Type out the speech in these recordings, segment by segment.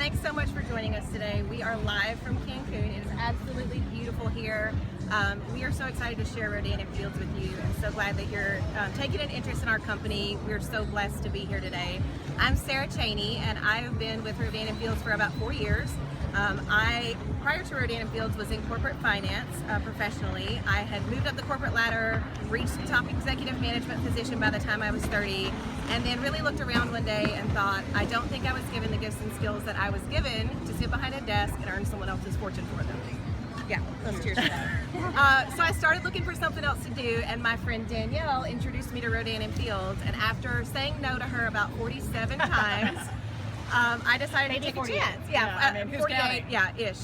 thanks so much for joining us today. We are live from Cancun. It is absolutely beautiful here. We are so excited to share Rodan and Fields with you, and so glad that you're taking an interest in our company. We're so blessed to be here today. I'm Sarah Cheney, and I've been with Rodan and Fields for about 4 years. Prior to Rodan and Fields, was in corporate finance professionally. I had moved up the corporate ladder, reached the top executive management position by the time I was 30, and then really looked around one day and thought, I don't think I was given the gifts and skills that I was given to sit behind a desk and earn someone else's fortune for them. Yeah, let's cheers to that. So I started looking for something else to do, and my friend Danielle introduced me to Rodan and Fields, and after saying no to her about 47 times, I decided to take a chance. Yeah, who's 48, counting? yeah, ish.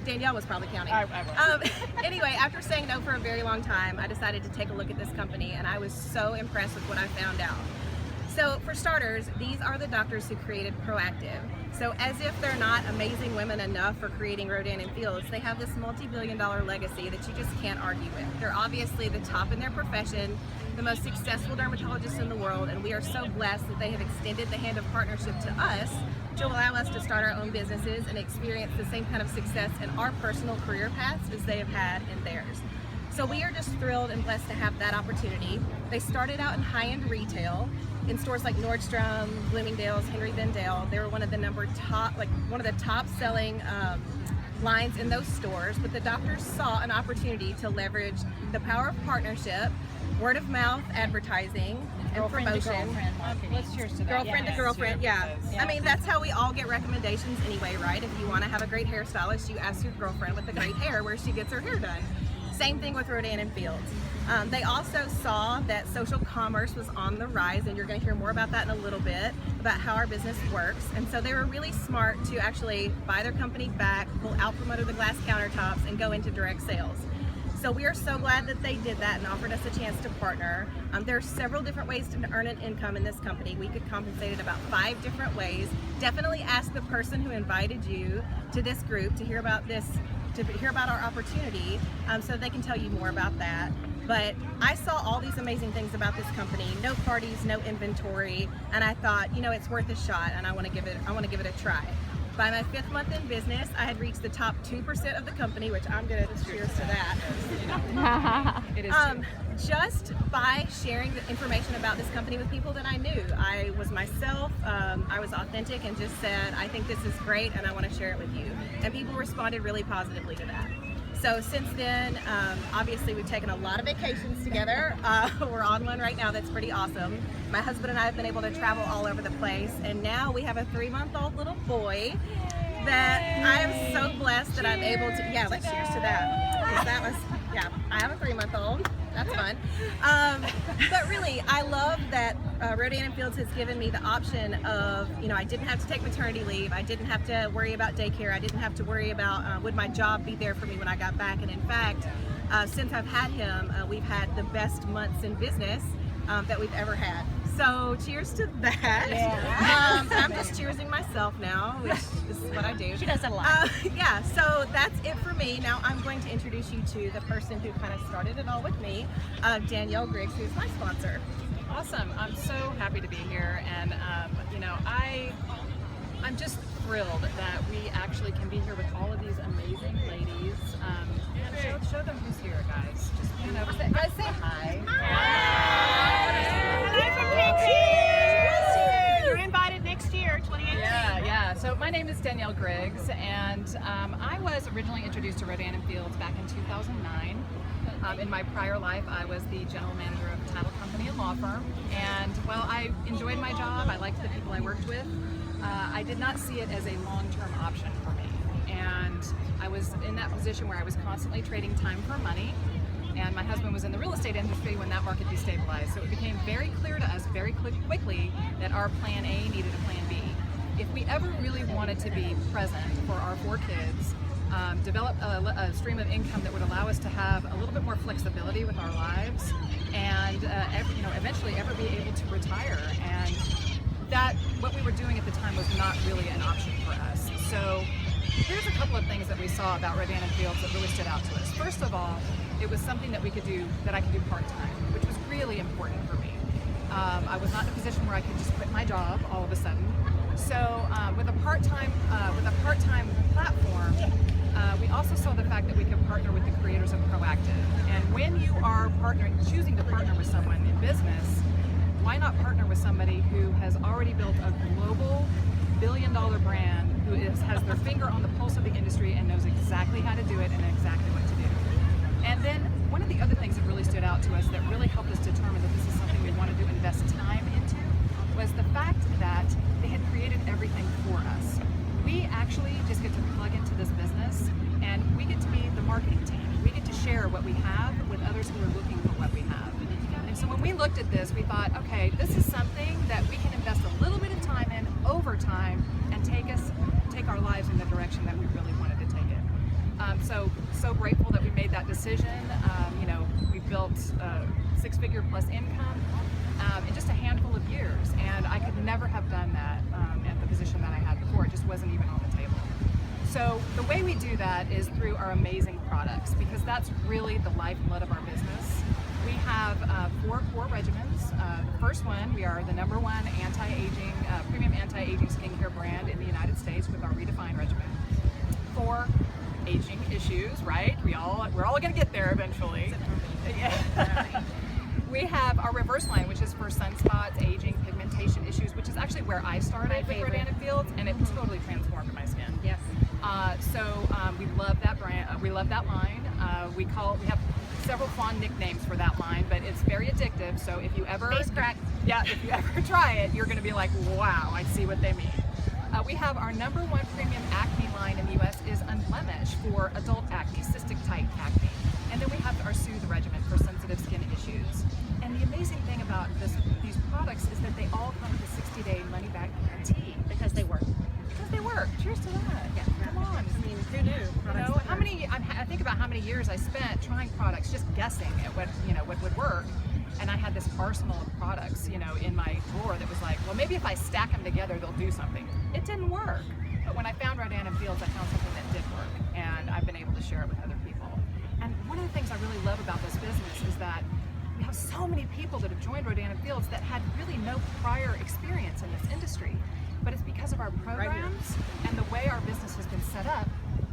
Danielle was probably counting. I was. Anyway, after saying no for a very long time, I decided to take a look at this company, and I was so impressed with what I found out. So for starters, these are the doctors who created Proactive. So as if they're not amazing women enough for creating Rodan and Fields, they have this multi-billion-dollar legacy that you just can't argue with. They're obviously the top in their profession, the most successful dermatologists in the world, and we are so blessed that they have extended the hand of partnership to us to allow us to start our own businesses and experience the same kind of success in our personal career paths as they have had in theirs. So we are just thrilled and blessed to have that opportunity. They started out in high-end retail in stores like Nordstrom, Bloomingdale's, Henry Vendale. They were one of the top selling lines in those stores, but the doctors saw an opportunity to leverage the power of partnership, word of mouth advertising, and promotion. Let's cheers to that. Girlfriend to girlfriend, yeah. I mean, that's how we all get recommendations anyway, right? If you want to have a great hairstylist, you ask your girlfriend with the great hair where she gets her hair done. Same thing with Rodan and Fields. They also saw that social commerce was on the rise, and you're going to hear more about that in a little bit, about how our business works. And so they were really smart to actually buy their company back, pull out from under the glass countertops, and go into direct sales. So we are so glad that they did that and offered us a chance to partner. There are several different ways to earn an income in this company. We could compensate in about 5 different ways. Definitely ask the person who invited you to this group to hear about this, to hear about our opportunity, so they can tell you more about that. But I saw all these amazing things about this company: no parties, no inventory, and I thought, you know, it's worth a shot, and I want to give it a try. By my 5th month in business, I had reached the top 2% of the company, which I'm going to cheers to that. It is Just by sharing the information about this company with people that I knew. I was myself, I was authentic, and just said, I think this is great and I want to share it with you. And people responded really positively to that. So since then, obviously we've taken a lot of vacations together. We're on one right now that's pretty awesome. My husband and I have been able to travel all over the place, and now we have a 3-month-old little boy that I am so blessed that I'm able to, yeah, let's cheers to that. 'Cause that was, yeah, I have a 3-month-old. That's fun. But really, I love that Rodan and Fields has given me the option of, you know, I didn't have to take maternity leave. I didn't have to worry about daycare. I didn't have to worry about would my job be there for me when I got back. And in fact, since I've had him, we've had the best months in business that we've ever had. So cheers to that. Yeah. I'm just cheersing myself now, which is what I do. She does that a lot. Yeah, so that's it for me. Now I'm going to introduce you to the person who kind of started it all with me, Danielle Griggs, who's my sponsor. Awesome. I'm so happy to be here, and you know, I'm just thrilled that we actually can be here with all of these amazing ladies. And show them who's here, guys. Just, you know, guys, say hi. You're invited next year, 2018. Yeah. So my name is Danielle Griggs, and I was originally introduced to Rodan and Fields back in 2009. In my prior life, I was the general manager of a title company and law firm, and while I enjoyed my job, I liked the people I worked with, I did not see it as a long-term option for me. And I was in that position where I was constantly trading time for money, and my husband was in the real estate industry when that market destabilized. So it became very clear to us very quickly that our plan A needed a plan B. If we ever really wanted to be present for our 4 kids, develop a stream of income that would allow us to have a little bit more flexibility with our lives, and eventually ever be able to retire, and that what we were doing at the time was not really an option for us. So here's a couple of things that we saw about Rodan and Fields that really stood out to us. First of all, it was something that I could do part-time, which was really important for me. I was not in a position where I could just quit my job all of a sudden. So with a part-time platform, we also saw the fact that we could partner with the creators of Proactive. And when you are choosing to partner with someone in business, why not partner with somebody who has already built a global billion-dollar brand, who has their finger on the pulse of the industry and knows exactly how to do it and exactly what to do. And then one of the other things that really stood out to us that really helped us determine that this is something we wanted to invest time into was the fact that they had created everything for us. We actually just get to plug into this business and we get to be the marketing team. We get to share what we have with others who are looking for what we have. And so when we looked at this, we thought, okay, this is something that we can invest a little bit of time in over time and take our lives in the direction that we really wanted to take it. So grateful that we made that decision. We built six-figure plus income in just a handful of years, and I could never have done that at the position that I had before. It just wasn't even on the table. So the way we do that is through our amazing products, because that's really the lifeblood of our business. We have 4 core regimens. The first one, we are the #1 anti-aging, premium anti-aging skincare brand in the United States with our Redefine regimen. For aging issues, right? We're all gonna get there eventually. Yeah. We have our reverse line, which is for sunspots, aging, pigmentation issues, which is actually where I started with Rodan & Fields, and it totally transformed my skin. Yes. We love that brand. We love that line. We have several fond nicknames for that line, but it's very addictive. So if you ever if you ever try it, you're going to be like, wow, I see what they mean. We have our #1 premium acne line in the U.S. is Unblemished for adult acne, cystic tight acne. And then we have our Soothe regimen for sensitive skin issues. And the amazing thing about these products is that they all come with a 60-day money-back guarantee. Because they work. Because they work. Cheers to that. Yeah. Come on. I mean, who knew? I think about how many years I spent trying products, just guessing at what would work. And I had this arsenal of products, in my drawer that was like, well, maybe if I stack them together, they'll do something. It didn't work. But when I found Rodan & Fields, I found something that did work, and I've been able to share it with other people. And one of the things I really love about this business is that we have so many people that have joined Rodan & Fields that had really no prior experience in this industry. But it's because of our programs and the way our business has been set up.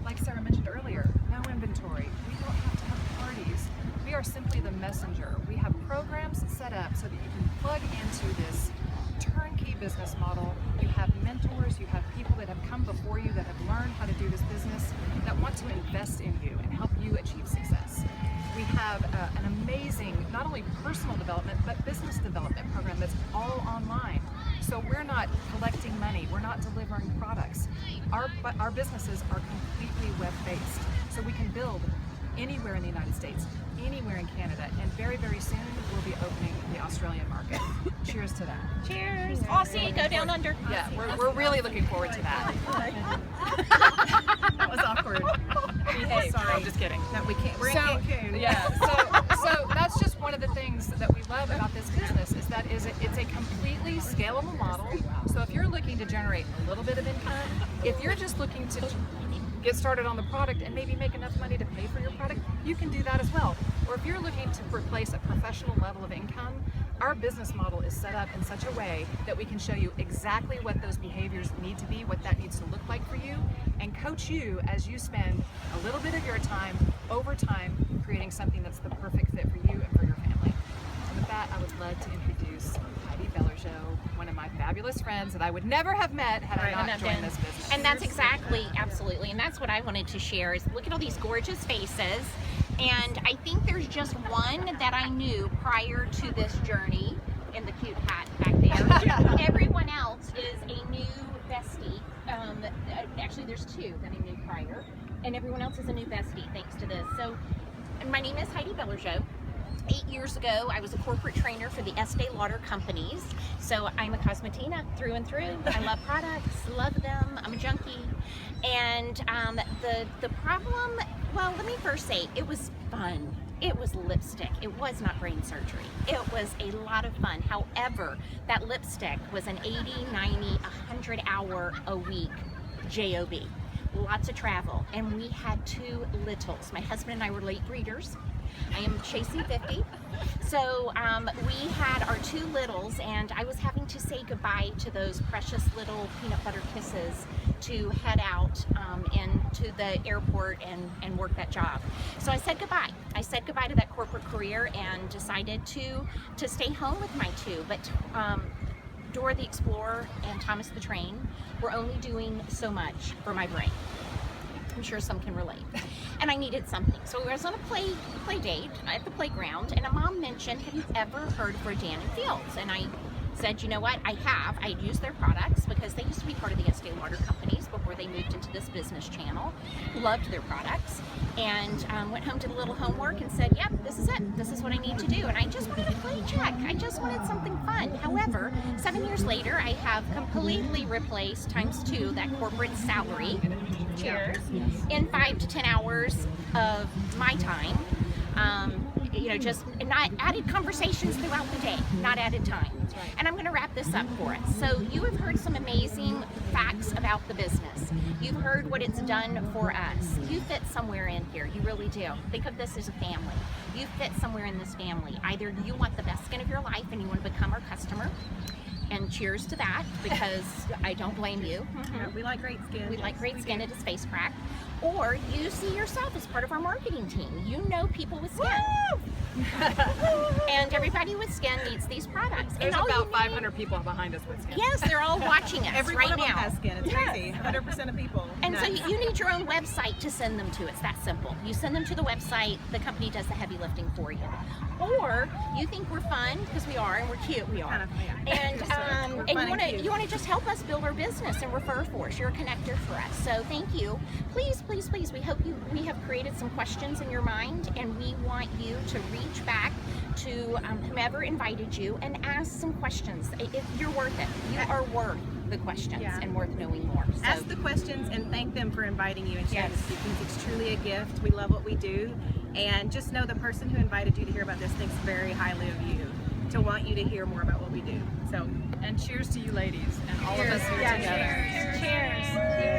Like Sarah mentioned earlier, no inventory. We don't have to have parties. We are simply the messenger. We have programs set up so that you can plug into this turnkey business model. You have mentors, you have people that have come before you that have learned how to do this business, that want to invest in you and help you achieve success. We have an amazing, not only personal development, but business development program that's all online. So we're not collecting money, we're not delivering products. Our businesses are completely web-based. So we can build anywhere in the United States, anywhere in Canada, and very, very soon we'll be opening the Australian market. Cheers to that. Cheers. Aussie, go down under. Yeah, we're really looking forward to that. That was awkward. Behave. Sorry, I'm just kidding. No, we can't. We're in Cancun. Yeah, so that's just one of the things that we love about this business is that it's a completely scalable model. So if you're looking to generate a little bit of income, if you're just looking to get started on the product and maybe make enough money to pay for your product, you can do that as well. Or if you're looking to replace a professional level of income, our business model is set up in such a way that we can show you exactly what those behaviors need to be, what that needs to look like for you, and coach you as you spend a little bit of your time over time creating something that's the perfect fit for you and for your family. And with that, I would love to introduce Heidi Bellergeau, one of my fabulous friends that I would never have met had I not joined this business. And that's exactly, absolutely, and that's what I wanted to share is look at all these gorgeous faces. And I think there's just one that I knew prior to this journey in the cute hat back there. Everyone else is a new bestie. Actually, there's 2 that I knew prior, and everyone else is a new bestie thanks to this. So, and my name is Heidi Bellergeau. 8 years ago, I was a corporate trainer for the Estee Lauder companies. So I'm a cosmetina through and through. I love products, love them. I'm a junkie. And the problem, well, let me first say, it was fun. It was lipstick. It was not brain surgery. It was a lot of fun. However, that lipstick was an 80, 90, 100 hour a week job. Lots of travel. And we had 2 littles. My husband and I were late breeders. I am chasing 50. So we had our 2 littles, and I was having to say goodbye to those precious little peanut butter kisses to head out into the airport and work that job. So I said goodbye. I said goodbye to that corporate career and decided to stay home with my two. But Dora the Explorer and Thomas the Train were only doing so much for my brain. I'm sure some can relate. And I needed something. So I was on a play date at the playground, and a mom mentioned, have you ever heard of Rodan and Fields? And I said, you know what, I have. I used their products because they used to be part of the Estee Lauder companies before they moved into this business channel. Loved their products, and went home, did a little homework, and said, yep, this is it. This is what I need to do. And I just wanted a play check. I just wanted something fun. However, 7 years later, I have completely replaced ×2 that corporate salary. Cheers. In 5 to 10 hours of my time. You know, just not added conversations throughout the day, not added time. And I'm going to wrap this up for us. So you have heard some amazing facts about the business. You've heard what it's done for us. You fit somewhere in here. You really do. Think of this as a family. You fit somewhere in this family. Either you want the best skin of your life and you want to become our customer, and cheers to that, because I don't blame you. Yeah, we like great skin. We like great skin at a space crack. Or you see yourself as part of our marketing team. You know people with skin. And everybody with skin needs these products. There's and about 500 people behind us with skin. Yes, they're all watching us Every right one of now. them has skin. It's crazy. 100% of people. And so Nuts. you need your own website to send them to. It's that simple. You send them to the website, the company does the heavy lifting for you. Or you think we're fun, because we are, and we're cute, we are. Kind of, yeah. And We're you want to just help us build our business and refer for us. You're a connector for us. So thank you. Please, please, please, we we have created some questions in your mind, and we want you to reach back to whomever invited you and ask some questions. You're worth it. You are worth the questions and worth knowing more. So, ask the questions and thank them for inviting you and sharing this, because it's truly a gift. We love what we do, and just know the person who invited you to hear about this thinks very highly of you, to want you to hear more about what we do. So, And cheers to you ladies and all of us here together. Cheers.